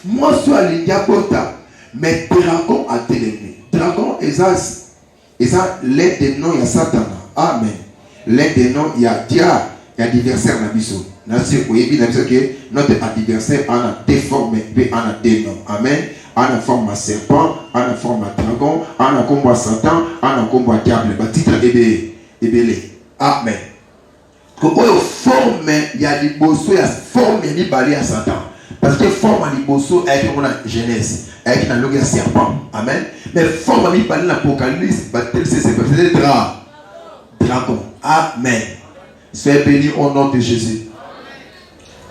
Moi, je suis à l'Indiabota, mais dragon a télémi. Dragon, l'aide des noms, il y a Satan. Amen. L'aide des noms, il y a Dia, il y a adversaire dans la mission. Notre adversaire a déformé, a des noms. Amen. On a forme à serpent, on a forme à dragon, on a combat Satan, on a combat diable. Titre ébélé. Amen. Quand on forme, il y a des bossos, il y a forme, il y a des balais à Satan. Parce que forme à l'Ibosso avec la Genèse, avec la logique serpent. Amen. Mais forme à l'Ibosso, l'Apocalypse, c'est dragon. Amen. Soyez bénis au nom de Jésus.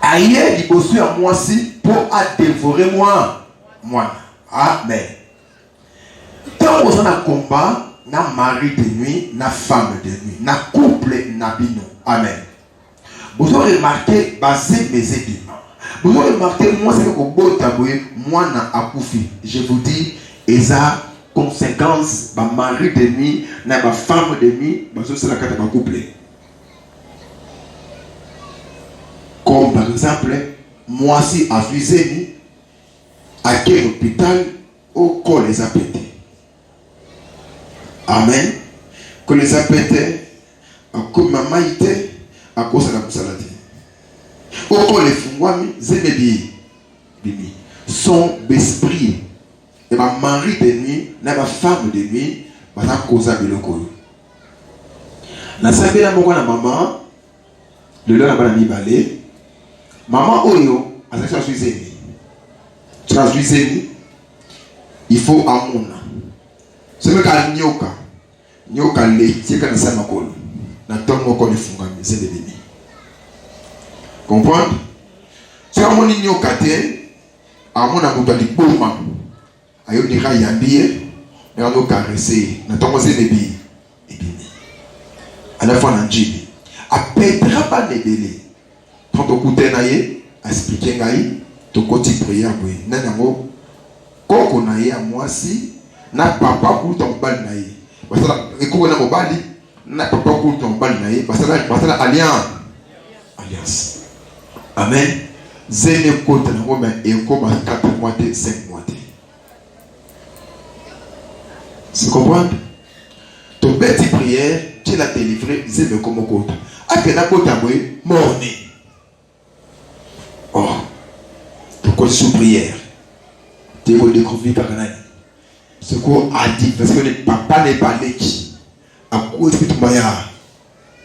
Ailleurs, l'Ibosso à moi aussi pour dévorer moi. Amen. Quand on a un combat, na mari de nuit, na femme de nuit, na couple, na bino. Amen. Vous aurez remarqué, basé mes édiments. Vous avez remarqué, moi, c'est que moi, je vous dis, et ça, conséquence, ma mari de nuit, ma femme de nuit, c'est la carte de ma couple. Comme par exemple, moi, si à Suizeni, à quel hôpital, au col les a pétés. Amen. Que les a pétés, à cause de ma maïté, à cause de la moussalade. Pourquoi les fungwami zénébi bimi son esprit et ma mari de nuit na ma femme de nuit va ta causa biloko na sabe na moko na maman le lona bana mi balé maman oyo azaka suizeni il faut amona c'est me ka nyoka le tika na sama kolo na tongo ko le fungwami zénébi. Comprendre? Si on est au quartier, à mon amour de l'Iboma, à yon ira yambier, mais on a caressé, n'a pas osé les billes, et bien, à la fois n'anjili, à Petra pas les délais. Quand on coûtait naïe, à expliquer naïe, ton côté prière, oui, nanamo, koko naïe à moi si, n'a papa pour ton bal naïe. Parce que, écoute, on a bali, n'a papa pour ton bal naïe, parce que la alliance. Amen. Zéné côte na ngoma et comme 4 mois, 5 mois. Tu comprends? Ton petit prière, tu l'as délivré, zéné comme côte. A que na côte à moi, morné. Oh, ton côte sous prière. Tu vas découvrir par là. Ce qu'on a dit, parce que le papa n'est pas l'équipe. À cause de tout le monde,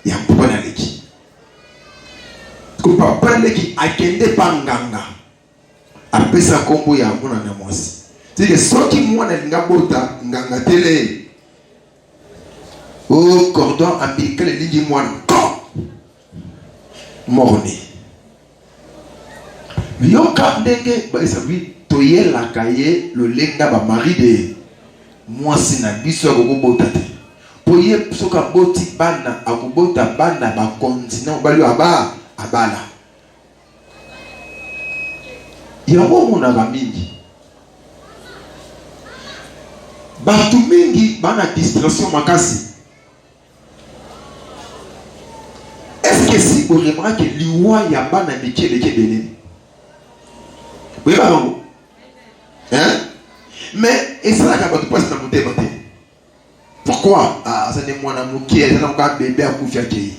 il y a un peu de l'équipe. Papa qui a kende panganga apesa kombo ya mona na mwasi tike soki mwana ngabota nganga tele au cordon ombilical lingi mwana morné yoka ndenge ba esabi toyela kaye lo lenga ba mari de mwasi na biso akobota te poye soka boti bana akobota bana ba continent bali aba abala yango mona ba mingi batu mingi bana distraction makasi. Est-ce que si vous remarquez que liwa ya bana métier de kebele oui ba bango hein mais et ça la kabatu passe na monter monter pourquoi ah ça n'est moi na mukie ça na bébé a kufia ki.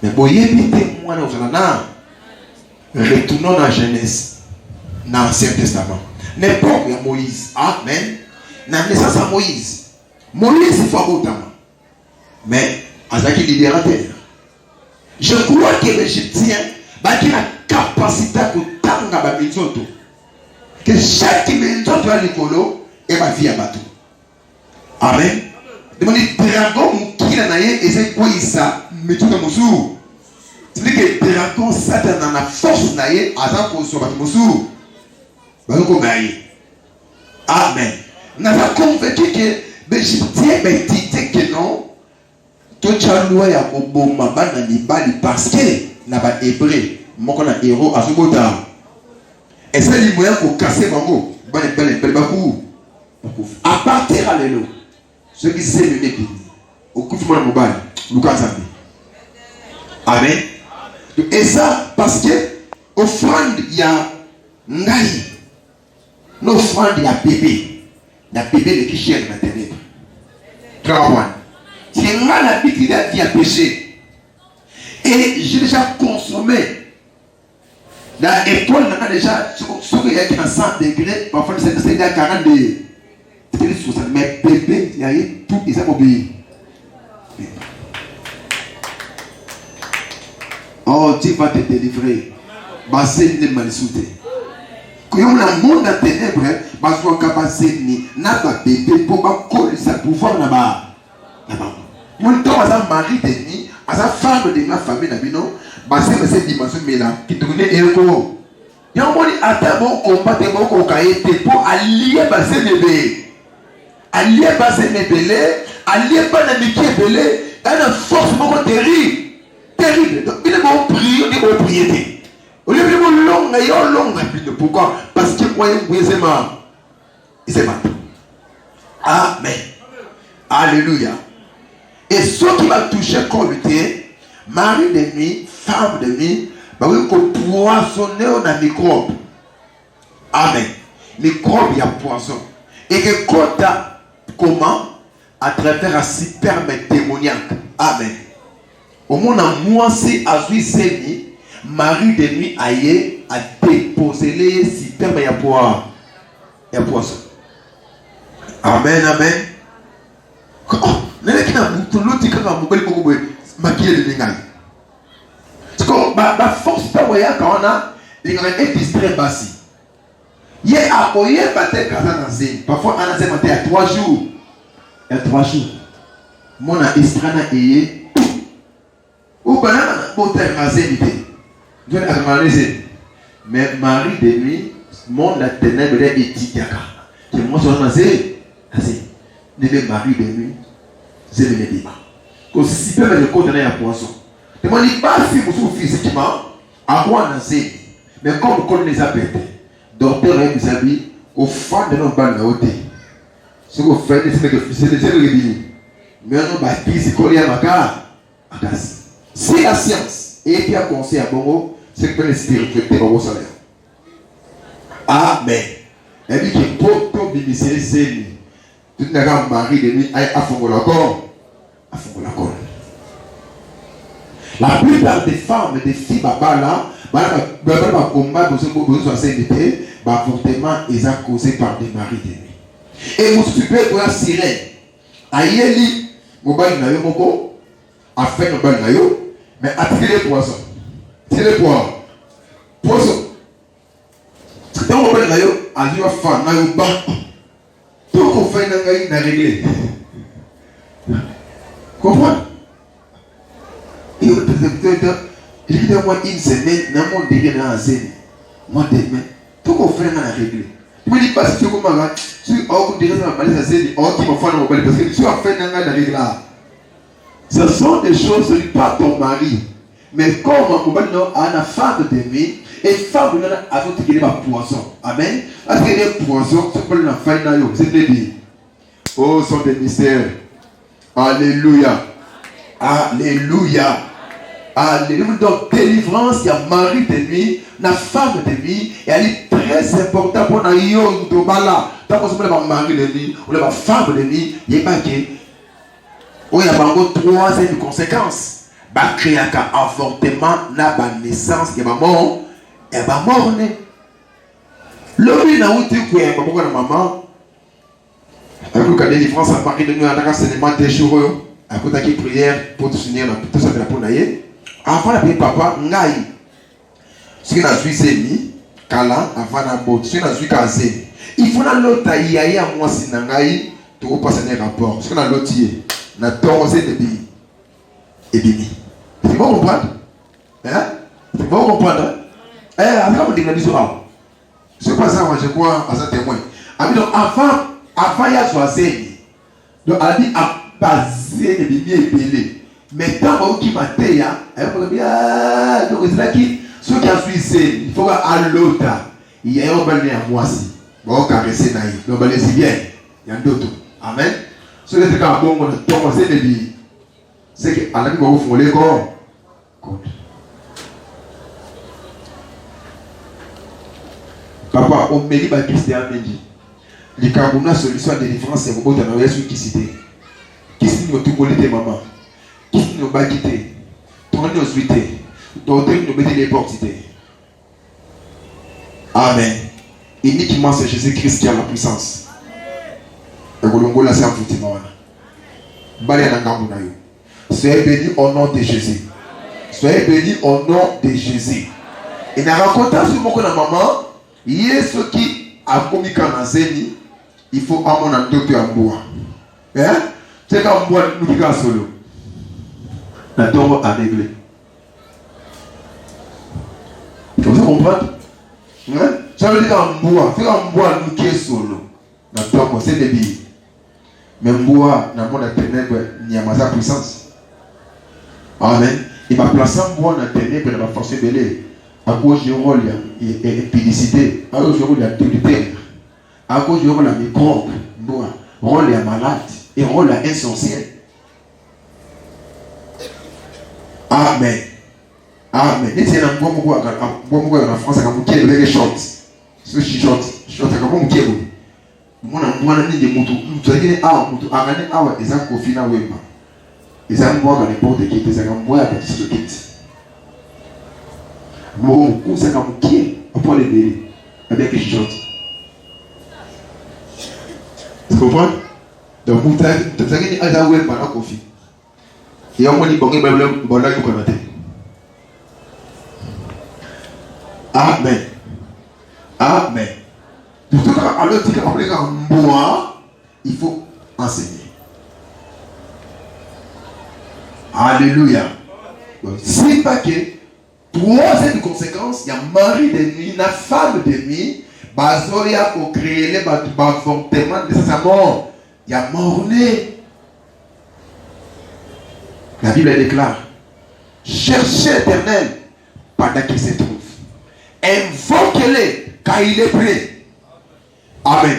Mais boyebi te mwana ozala na retournons dans Genèse dans l'Ancien Testament n'importe ya Moïse. Amen. Na naissance à Moïse il faut abotama mais azaki libérateur. Je crois que l'Égyptien qui a la capacité de tanga ba minzoto que chaque minzoto a l'écolo et ma vie à bateau. Amen. Demandez dragon qui a naïe et c'est quoi ça mais tout à moussou. C'est-à-dire que dragon Satan a la force naïe à ça qu'on soit bateau moussou. Baloko naïe. Amen. N'a pas convaincu que l'Égyptien mais dit que non. Tout ça loi ya koboma bana mibali parce que na ba hébreu moko na héros azobota. Et ça li moyen ko casser bango bana belle bakou. À partir à l'élo. Ce qui c'est le nébini. Au coup de mon mobile, Lucas Zambi. Amen. Et ça, parce que offrande, il y a Ngaï. Nos offrandes, il y a bébé. Il y a bébé qui cherche la ténèbre. C'est moi l'habitude de vie à pécher. Et j'ai déjà consommé. Dans l'école, on a déjà, ce qu'il y a à 100 degrés, parfois c'est à 40 degrés. Mais bébé, il y a tout, ils ont obéi. Oh, Dieu va te délivrer. Basé ne mal souté. Quand on a un monde en ténèbres, parce qu'on a basé n'a pas bébé pour pas coller sa pouvoir là-bas. Mon temps à sa mari de nuit, à sa femme de ma famille d'abino, basé dans cette dimension mais là, qui tournait écho. Il y a un moment à bon combat de mon cocaïne pour allier basé bébé. Allier basé bébé, allier pas d'amitié bébé, il y a une force beaucoup terrible. Terrible. Donc, il est bon prier, il est bon prier. Au lieu de bon long, pourquoi? Parce que moi, il s'est mal. Amen. Alléluia. Et ce qui va toucher comme lutter, mari de nuit, femme de nuit, bah oui, qu'on poissonner on a microbe. Amen. Microbe, il y a poisson. Et que quand comment? À travers un sperme démoniaque. Amen. Au monde en moi, c'est à Zéni, mari de nuit aïe, à déposer les spermes et à poisson. Amen, amen. Oh, n'est-ce pas que l'autre qui a maquillé le lingal? Parce que la force pas voyant quand on a les gens est distrait bassi. Il a appuyé battre quand on a zé. Parfois on a zé maté à 3 jours. Il y a 3 jours. Mon a estrana et ou banana pour te raser je vais analyser. Mais Marie de nuit, mon la ténèbre est étiquaka. Que moi je vais naser. Ne me Marie de nuit, je ne me dis pas. Quand si peu le côté à poisson. Et moi je pas si vous physiquement à quoi naser. Mais comme on les appelle, docteur et mes amis, au fond de nos balles à côté. Ce que vous faites, c'est des éléments. Mais on va qui se coller à ma carte. Si la science est qui a conseillé à Bongo, c'est que les spiritualités vont au salaire. Amen. Et puis qu'il faut tout bénéficier c'est lui. Tout le monde mari de lui à fond la corps. À fond la corps. La plupart des femmes et des filles baba là, bah combat pour ce que vous avez été, bah fortement ils sont causés par des maris de lui. Et vous super pour la sirène. Aïeli, mobile na yo moko, a fait mobile na yo. Mais attirer les poissons. Tirer les poissons. Poisson. C'est un moment là, à lui, à n'a eu pas. Tout qu'on fait, n'a réglé. Comprends? Il dit à moi une semaine, n'a mon délai dans la scène. Moi, demain. Tout qu'on fait, n'a réglé. Tu me dis pas si tu commences à si on dirait dans la balise à scène, on qui m'a fait dans parce que tu as fait n'a réglé là. Ce sont des choses qui ne sont pas ton mari. Mais comme on a une femme d'aimer, et femme a fait qu'il y a un poisson. Amen. Parce qu'il y a un poisson, c'est pas la fin d'ailleurs. C'est dit. Oh, ce sont des mystères. Alléluia. Alléluia. Alléluia. Donc, délivrance, il y a mari de nuit, la femme de nuit, et elle est très importante pour nous. Tant qu'on se met mari de nuit, ou la femme de nuit, il n'y a pas que. Il y a troisième conséquence. Bah créer un avortement, n'a pas naissance, il y a pas mort, il y a pas mort. L'homme n'a pas été quoi, pas beaucoup de maman. Avec la délivrance à Paris de nous, on a seulement des jours, à côté de la prière pour tout finir, tout ça de la ponaille. Avant la prière, papa, n'aïe. Ce qui a suivi, c'est mis, Kala, avant la botte, ce qui a suivi, c'est il faut la l'autre aïe, à moi, si n'aïe, tu repasses un rapport. Ce qu'on a l'autre, n'a torosé de billes. Et bini. C'est bon comprendre? Hein? C'est bon comprendre? Avant on dit la mission. C'est pas ça, moi je crois à ça témoin. Donc avant il y a choisi. Donc elle a dit à baser les bébés épelés. Mais tant qui m'a dit, elle va dire, donc c'est là qui, ceux qui ont suivi, il faut qu'à l'autre, il y a un balai à moi aussi. Bon, caresser naïf. Donc balai c'est bien. Il y a d'autres. Amen. Ceux qui ont bon, on a commencé les bébés. C'est que à la vie vous font les corps. Papa, on me dit que Christian Mendy. Les Camerounais solution de délivrance, c'est robot dans la qui cité. Qui s'est dit tout tes maman. Qui s'est dit pas quitté. Ton nom suité. Ton nom nous mettait les portes. Amen. Uniquement c'est Jésus-Christ qui a la puissance. Et vous l'avez c'est un foutu. Soyez bénis au nom de Jésus. Soyez bénis au nom de Jésus. Et dans la rencontre sur mon maman, il y a ceux qui a commis quand zeni, il faut à mon endroit en bois. Hein? C'est quand bois nous qui solo. La tombe à régler. Vous comprenez? Hein? Ça veut dire qu'en bois, c'est un bois nous qui est solo. La tombe c'est des billes. Mais bois dans le monde des ténèbres, il y a ma puissance. Amen. Il m'a placé en bois dans les ténèbres et il m'a forcé belé. À cause du rôle de l'impudicité, à cause du rôle de l'adultère, à cause du rôle de la microbe, rôle de malade et rôle de insensé. Amen. Amen. Et c'est un bon mot en France, quand vous avez des shorts. Ce qui short, quand vous avez mon amour n'a ni de moto, vous avez un moto, à gagner à des ans confinés à Wemba. Les gens voient dans n'importe qui, des gens voient dans ce qui est. Mon conseil à mon pied, on peut les bénir avec les chante. Tu comprends? Donc, vous avez dit à la web pendant qu'on fait. Et on m'a dit, bon, là, vous connaissez. Amen. Amen. Tout ça, alors, tu as moi, il faut enseigner. Alléluia. C'est pas que. Troisième conséquence, il y a mari de nuit, la femme de nuit, bazoya pour créer les avortements de sa mort. Il y a mort-né. La Bible déclare, cherchez l'Éternel pendant qu'il se trouve. Invoquez-le quand il est prêt. Amen.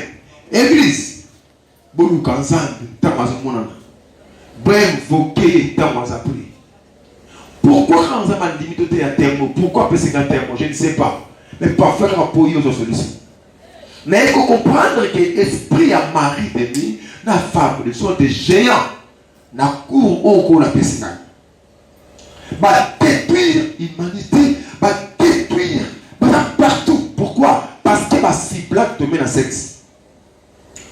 Église, bon kansan, tamazo monana. Bon invoquer tamazo prier. Pourquoi quand on a limité à terme? Pourquoi appeler ça un terme? Je ne sais pas. Mais parfois, on a posé aux solutions. Mais il faut comprendre que l'esprit a mari de lui, la femme, ils sont des géants. La cour au cours de la piscine. Va détruire l'humanité, va détruire partout. Pourquoi? Parce que la cible te met dans le sexe.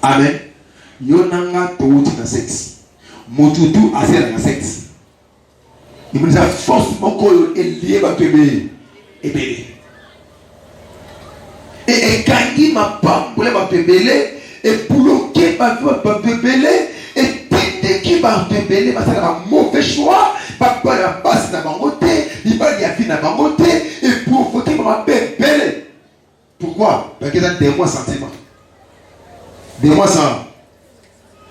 Amen. Yonanga te met dans le sexe. Motutu a dans le sexe. Il me dit forcément qu'il est lié à bébé. Et bébé. Et quand il m'a pas voulu bébé, et bloqué ma bébé, et puis qui va bébé, parce qu'il a un mauvais choix, papa la base n'a pas côté, il va y avoir n'a côté, et pour faut qu'il m'a bébé. Pourquoi? Parce qu'il a des mois sentiments. Des mois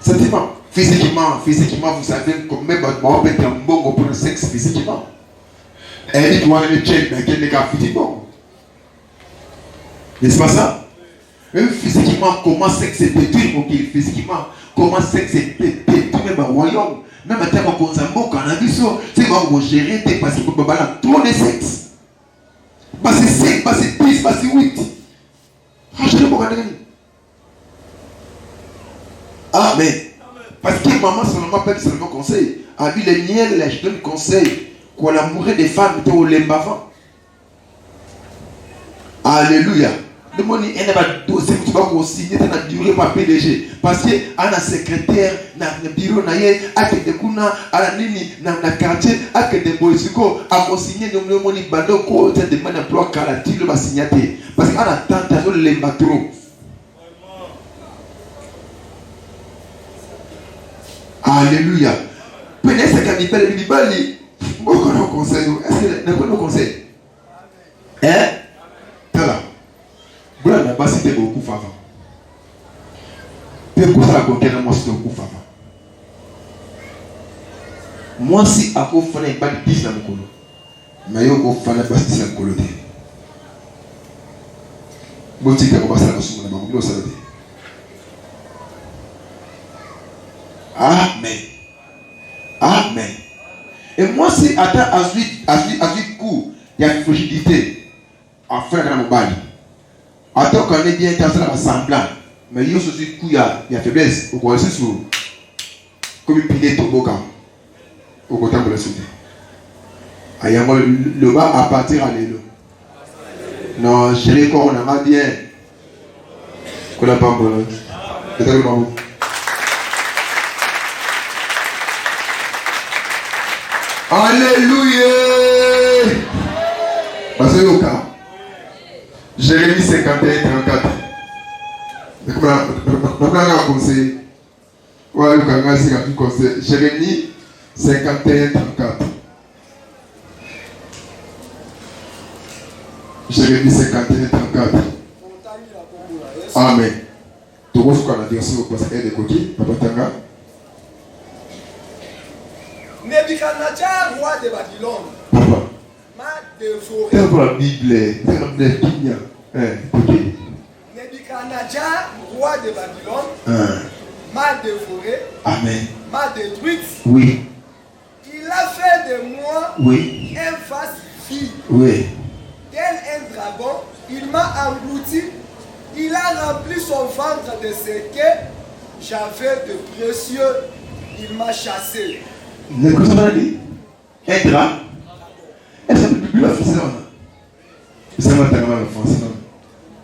sentiments. Physiquement, vous savez, comme même on peut être un bon pour le sexe physiquement. Et il doit aller check dans quel cas physiquement. N'est-ce pas ça? Même physiquement, comment sexe est détruit, physiquement, comment sexe est détruit, même au royaume. Même à terme, quand on s'en moque, on a vu ça, c'est comment vous gérez, parce que vous pouvez pas trop de sexe. Parce que c'est 5, parce que 10, parce que 8. Rachetez mon gars. Amen. Parce que maman seulement pas seulement conseil. A vu les miens, je donne conseil. Qu'on a mouru des femmes était au lembavant. Alléluia. Le monde il n'a pas dossier pour toi qu'on signe dans la durée par PDG. Parce que à la secrétaire, dans le bureau, à que des kuna, à la nini, dans le quartier, à que des boysuko, à qu'on signe le monde il bando qu'on te demande un emploi caractère le va signer. Parce qu'à la tentation le lembatro. Alléluia. Peut-être que quand il parle de Bible, beaucoup de conseils. Est-ce que nous avons conseils? Hein? Voilà. Vous n'avez pas cité beaucoup de faveurs. Peu de ça a compté dans moi cité beaucoup de faveurs. Moi, si à quoi faire pas de 10 dans le colo, mais il faut faire pas de 10 dans le colo. Bon, tu sais qu'on va se la passer dans le colo. Amen. Amen. Et moi, si à ce coup, il y a une fragilité à faire dans mon bail. Attends qu'on est bien dans la semblant. Mais il y a aussi coup il y a faiblesse. Au quoi c'est sur comme une pilette au boca. Au côté de la société. Ayamo le bas à partir à l'élo. Non, chérie, quand on a bien. Qu'on a pas bon. Peut-être pas bon. Alléluia. Parce que au cas. Jérémie 51, 34. Jérémie 51, 34. Jérémie 51, 34. Amen. Tu vois ce qu'on a dit aussi au conseil de Koki, Papa Tanga. Nebuchadnezzar, roi de Babylone. Papa. M'a dévoré. C'est pour la Bible. C'est comme des Kenya. Nebuchadnezzar, roi de Babylone, m'a dévoré. Amen. M'a détruit. Oui. Il a fait de moi un vaste fille. Oui. Tel un dragon, il m'a englouti. Il a rempli son ventre de ce que j'avais de précieux. Il m'a chassé. Le quoi ça va dire? Un drap. Est-ce que tu peux la faire ça? C'est moi qui ai la français.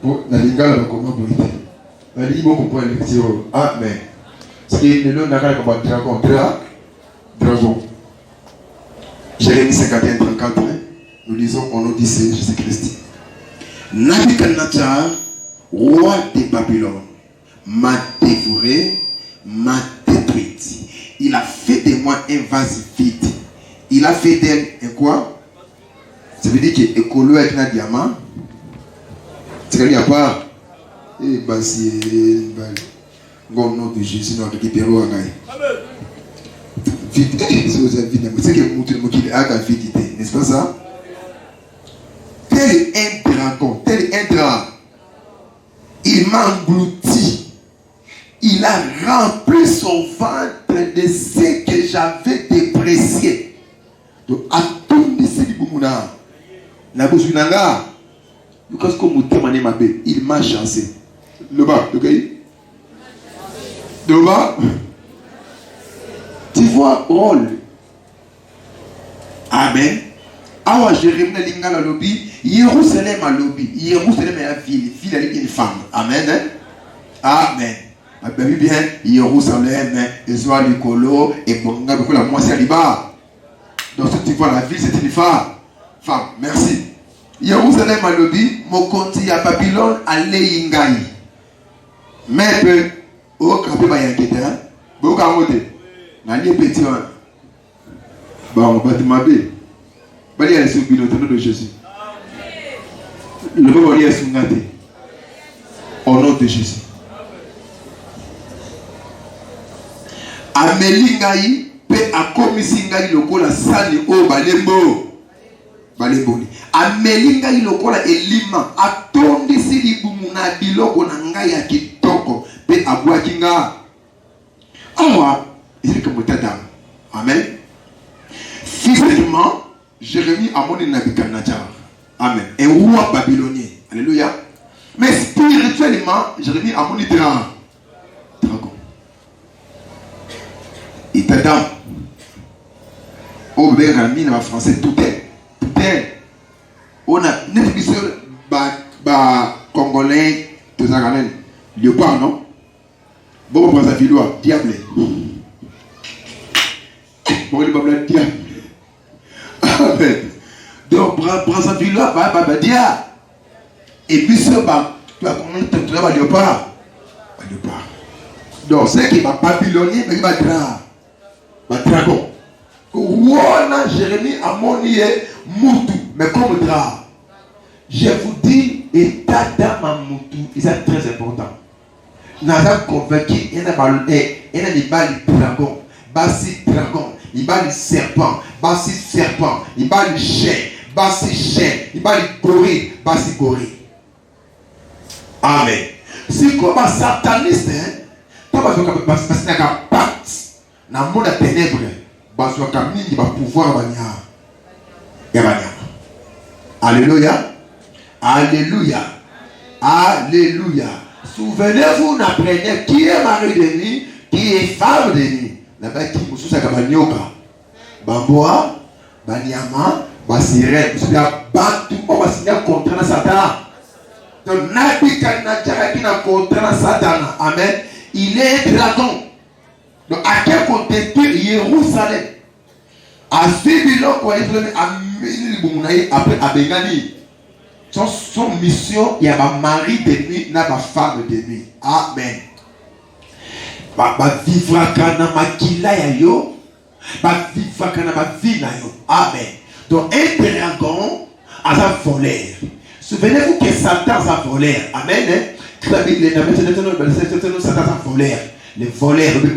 Pour la lingala comment vous dites? La ligne comprend l'élection. Amen. Ce qui est le nom n'a comme dragon. Dragon. Jérémie 51, 34. Nous lisons en Odyssée Jésus-Christ. Nabuchodonosor, roi de Babylone, m'a dévoré, m'a détruite. Il a fait de moi un vase vide. Il a fait d'elle un quoi? Ça veut dire que écolo avec un diamant. C'est qu'il n'y a pas. Et bah c'est au nom de Jésus, nous récupérons un gaï. C'est que nous qui a la vidité, n'est-ce pas ça? Tel un dragon, tel un dragon, il m'a englouti. Il a rempli son ventre de ce que j'avais déprécié. Donc, à tout de ce qui la bouche nanga, il m'a chassé. Le bas, ok? Le bas, tu vois, rôle. Amen. Awa Jérémie lingala lobby, Jérusalem a lobby, Jérusalem est la ville, ville est une femme. Amen. Amen. Amen. Bien, Jérusalem, Ezoa Nicolo, et Bonga, beaucoup la moitié à Liba. Donc, si tu vois la ville, c'est une femme. Femme, merci. Jérusalem a lobby, Mokonti à Babylone, à Leingai. Mais peu, au Kapé Bayankete, beaucoup à côté. Nani petit, bon, bâtiment B. Bali ya Yesu bilo au nom de Jésus. Le Bali ya Sungate. Au nom de Jésus. Amelingai pe akomisi ngai lokola sani o balembo. Balemboni. Amelingai lokola elima atondisi libumu na biloko na ngai ya kitoko pe abwaki nga. Awa, il comme tata. Amen. Physiquement Jérémie a monté Nabuchodonosor. Amen. Un roi babylonien. Alléluia. Mais spirituellement, Jérémie a monté dragon. Et t'attends. Au bébé Rami, en français, tout est. Tout est. On a une émission congolais, tout ça, léopard, non? Bon, pour sa fille, diable. Bon, il va diable. Amen. Donc, Brazzaville, dia. Et puis, ce tu as combien de temps tu vas léopard? Donc, c'est qui va babylonien, mais il va dragon. Ouana, Jérémie a monié Moutou, mais comme drap. Je vous dis, état d'âme à Moutou, c'est très important. Nous avons convaincu, il y a des balles dragon, basi dragon. Il bat le serpent, basi serpent, il bat le chien, basi chien, il bat le gorille, basi gorille. Amen. Si comme un sataniste, tu vas faire un pacte dans le monde des ténèbres, il va pouvoir gagner. Alléluia. Alléluia. Alléluia. Souvenez-vous, n'apprenez qui est mari de nuit, qui est femme de nuit. Là-bas, qui vous soucie à Banyoka. Bamboa, Banyama, Basiré, vous savez, Bantu, on va signer un contrat dans Satan. Donc, Nabi Kanadjara qui n'a contrat dans Satan. Amen. Il est un dragon. Donc, à quel côté Jérusalem? À Sibilo, après Abengani. Son mission, il y a un mari de nuit, il y a une femme de nuit. Amen. Vivra kana makila ya yo. Vivra kana ma vie na yo. Amen. Donc un dragon a un voleur. Souvenez-vous que Satan a un voleur. Amen. Satan a un voleur. Les voleurs, le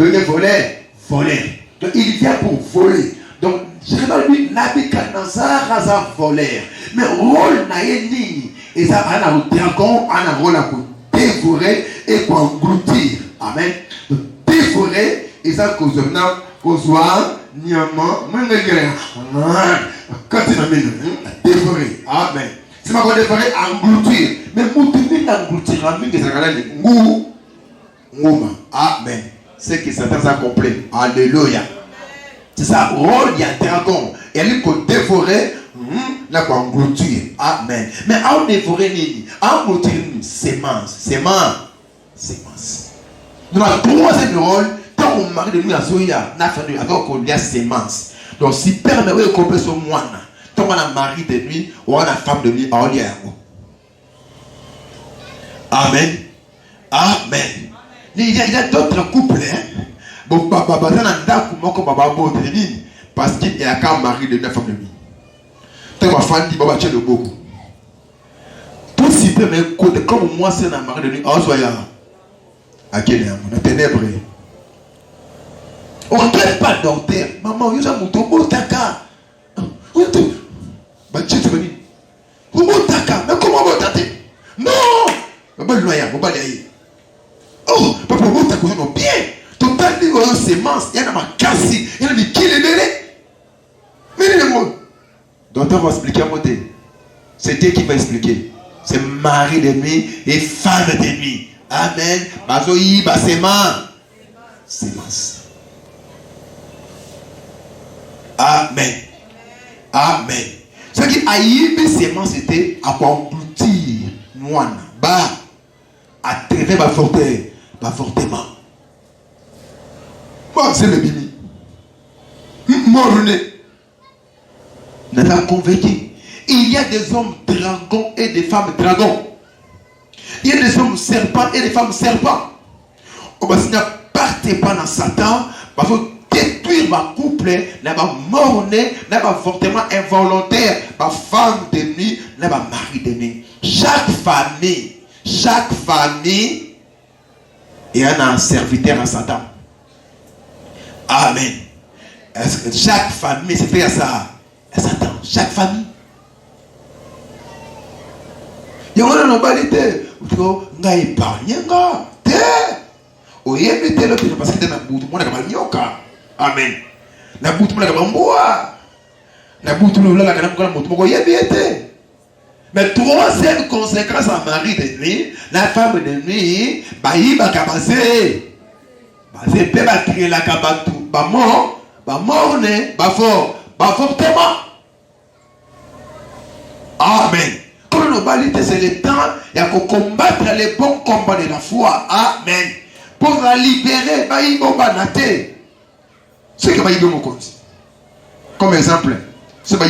voleur. Donc il vient pour voler. Donc lui, Nabucodonosor a un voleur. Mais rôle n'a ni. Et ça a un dragon, a un rôle à dévorer et pour engloutir. Amen. Donc dévorer, et ça cause de Kozoa, Niaman, quand il amène, dévorer. Amen. C'est ma dévorer, engloutir. Mais Moutini engloutir, Amen. Amen. C'est que Satan a compris. Alléluia. C'est ça, rôle, il y a un dragon. Et elle peut dévorer, là pour engloutir. Amen. Mais à dévorer, à engloutir, sémence. Dans la troisième rôle, tant qu'on marie de nous à Zoya, n'a fait avec qu'on y a sémence. Donc si père me veut couper son moine, tant qu'on a mari de nuit ou on a femme de nuit, on y a. Amen. Amen. Il y a d'autres couples, hein. Bon, papa, parce qu'il y a qu'un mari de 9 femmes de nuit. Tant ma femme dit, Baba, tu es le beau. Tout si peu, mais comme moi, c'est un mari de nuit, on soit là. À quel âme? On a ténèbres. On ne peut pas docteur. Maman, il y a mon tomo taka. Bah, tu es venu. Comment taka? Mais comment on va tenter? Non! Baba, le loyer, Baba, le oh, papa, on va t'accueillir bien. Total, il y a une sémence, il y a un cassis, il y a un qui les mêlés. Mais les mots. Docteur va expliquer à moi. C'est Dieu qui va expliquer. C'est mari de nuit et femme de nuit. Amen. Bazoï, sémence. Amen. Amen. Ce qui a eu sémence, c'était à engloutir moine. Bah, à travers ma fortement. Bon, c'est le bini. Morné. N'a pas convaincu. Il y a des hommes dragons et des femmes dragons. Il y a des hommes serpents et des femmes serpents. On va se partez pas dans Satan. Parce que détruire ma couple, n'a pas morné, n'a pas fortement involontaire. Ma femme de nuit, n'a pas mari de nuit. Chaque famille, il y a un serviteur à Satan. Amen. Est-ce que chaque famille se fait à ça? À Satan. Chaque famille. Il y a une normalité. Il y a une épargne. Il y a une épargne. Parce que amen. La boutique la bois. La boutique la mais troisième conséquence en mari de nuit, la femme de nuit, il va commencer. C'est peut créer la cabatu. Mort, fort, fortement. Amen. Comme l'obalité, c'est le temps, il y a qu'on combattre les bons combats de la foi. Amen. Pour la libérer, ce que va y comme exemple, ce que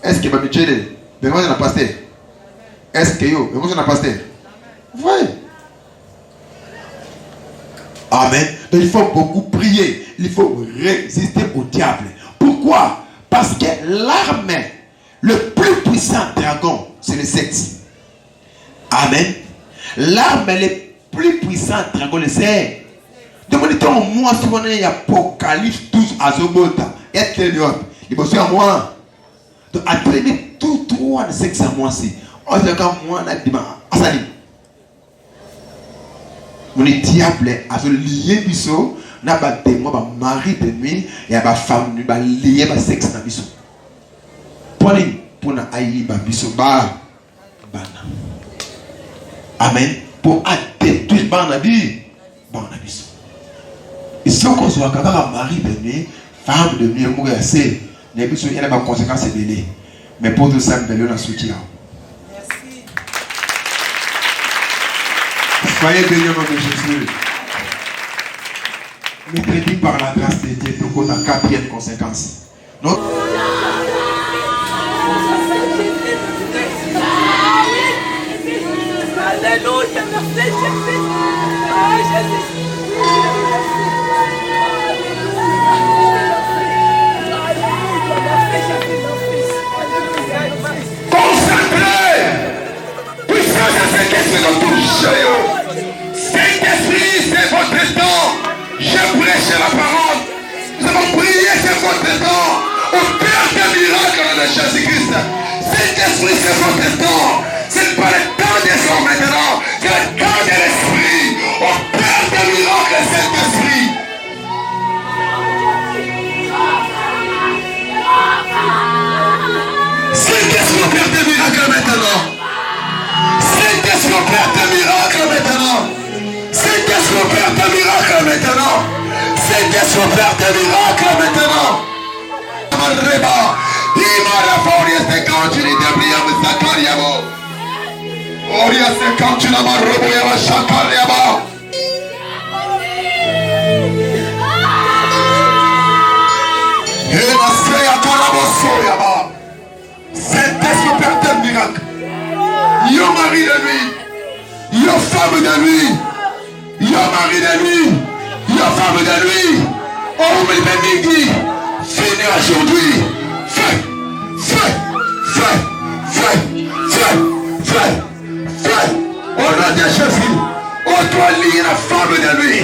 est-ce que va me tuer? Venons à pasteur. Est-ce que yo, venons à pasteur? Oui. Amen. Donc il faut beaucoup prier. Il faut résister au diable. Pourquoi? Parce que l'arme, le plus puissant dragon, c'est le sexe. Amen. L'arme le plus puissant dragon, le sexe. Demandez-toi moi si on est Apocalypse 12 à Zobota. Et il faut à moi. Donc, apprenez tout trois de sexe à moi aussi. On se quand moi, on a dit, on est diable à se lier biso, n'a pas de moi, mari de nuit, et ma femme, va lier ma sexe dans biso. Pour na aïe, biso, bana. Amen. Pour détruire Barnabi. Barnabi. Et si on conçoit quand un mari de nuit, femme de nuit, mourir assez, il y a des conséquences délai. Mais pour tout ça, nous allons soutien. Merci. Soyez bénis au nom de Jésus. Mais prédit par la grâce de Dieu, donc on a 4e conséquence. Notre... Alléluia, merci Jésus. Ah, Jésus. Consacrez! Puissance à Saint-Esprit dans tout chariot. Saint-Esprit, c'est votre temps. Je prêche la parole. Nous allons prier, c'est votre temps. Au Père des miracles de Jésus-Christ. Saint-Esprit, c'est votre temps. Ce n'est pas le temps des hommes maintenant. C'est le temps de l'Esprit. Au Père des miracles, Saint-Esprit. Saint-Esprit, au Père des miracles maintenant. Saint-Esprit, au Père des miracles maintenant. Saint-Esprit, au Père des miracles maintenant. Saint-Esprit, au Père des miracles maintenant. Reba, Imara Foria se continue de briller, mais ça carriamo. Oria se continue à m'arrober, à m'achacariamo. Et la seya carabosoyama. Saint-Esprit, Père des miracles. Yo mari de nuit, yo femme de nuit, yo mari de nuit, yo femme de nuit. Oh, mais midi, fini aujourd'hui. Fais. Au nom de Jésus, oh toi lié la femme de nuit,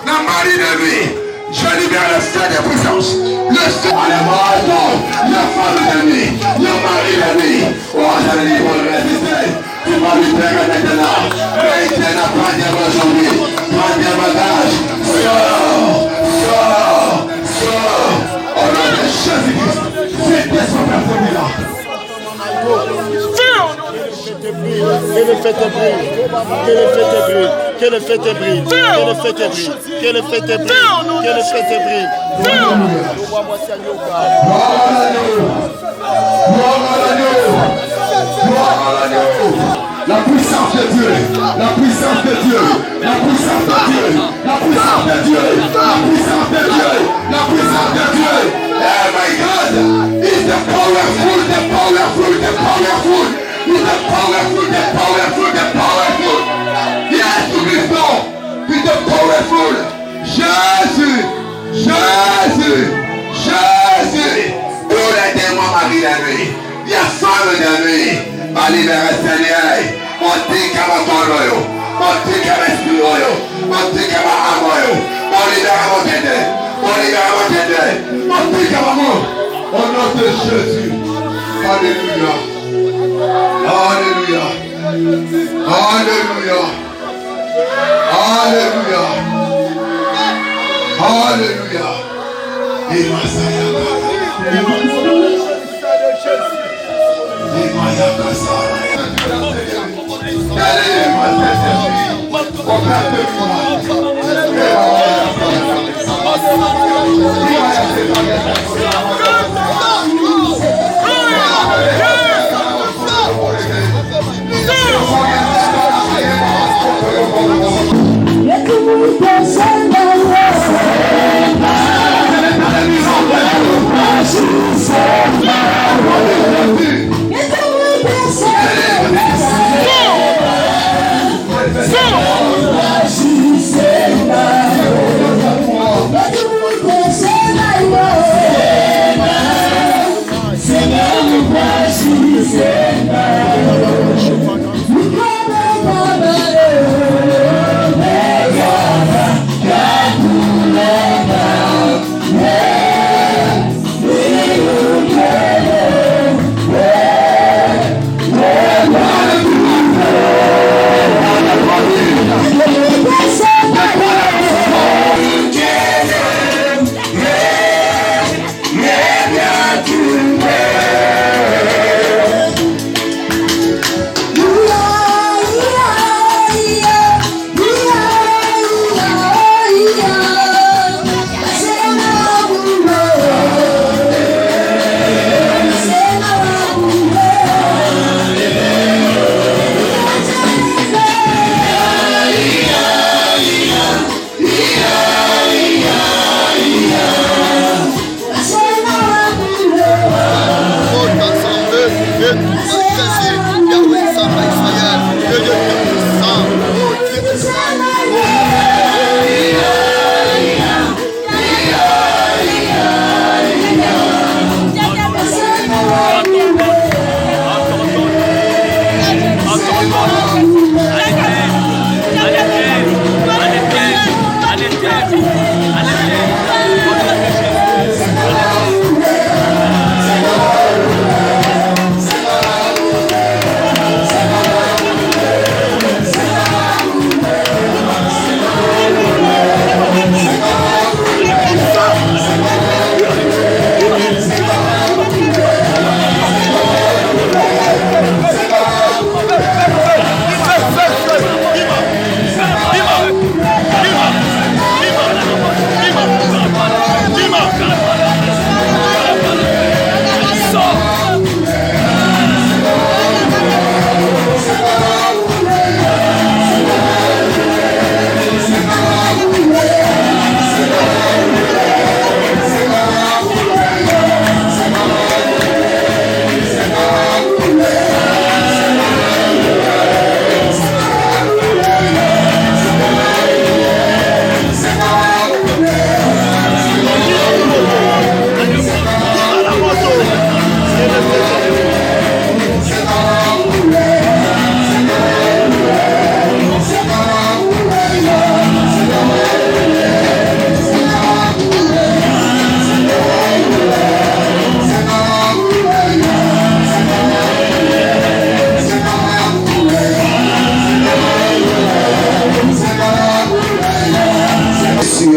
la mari de nuit. Je libère le feu de puissance. Le feu à la mort, la femme de nuit, le mari de nuit. Oh, je libre le résister. Tu vas libérer maintenant. Mais il n'a pas de aujourd'hui. Prends tes bagages. Sors. Au nom de Jésus-Christ. C'était son personne là. Que le fait te brille, que le fait te brille, que le fait te brille, que le fait te brille, que le fait te brille, que le fait te brille. La puissance de Dieu, la puissance de Dieu, la puissance de Dieu, la puissance de Dieu, la puissance de Dieu, la puissance de Dieu. Oh my God, it's the powerful, the powerful, the powerful. It's the powerful, the powerful, the powerful. Yes, to be strong, it's the powerful. Jésus, Jésus, Jésus. Pour les démons, Marie la nuit, il y a femme de nuit. Ma libérer Seigneur, mon tic à ma coroyo, mon tic à ma spiro, mon tic à ma amoyo, mon libérer mon tété, mon libérer mon tété, mon tic à ma mort. Au nom de Jésus, Alléluia, Alléluia, Alléluia, Alléluia, Alléluia. Et ma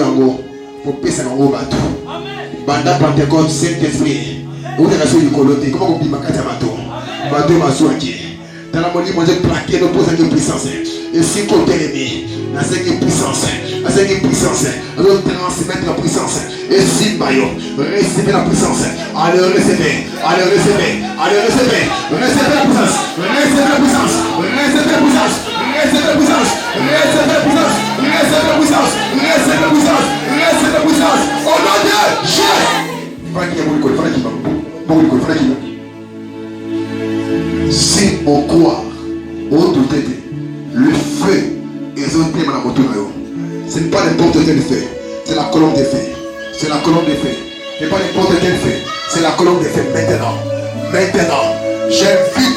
yango popesa yango bato banda Pentecôte Saint-Esprit outaka so likolo te koma kobima kati ya bato bazwaki tala molimo nze plaqué nopozaki puissance esika otelemi nasengi puissance alo transmettre la puissance esimba yo recevez la puissance allez recevez la puissance au nom de Jésus. Si on croit au tout le feu est un thème à la moto. Ce n'est pas n'importe quel feu, c'est la colonne des feux. Ce n'est pas n'importe quel feu, c'est la colonne des feux. Maintenant, j'invite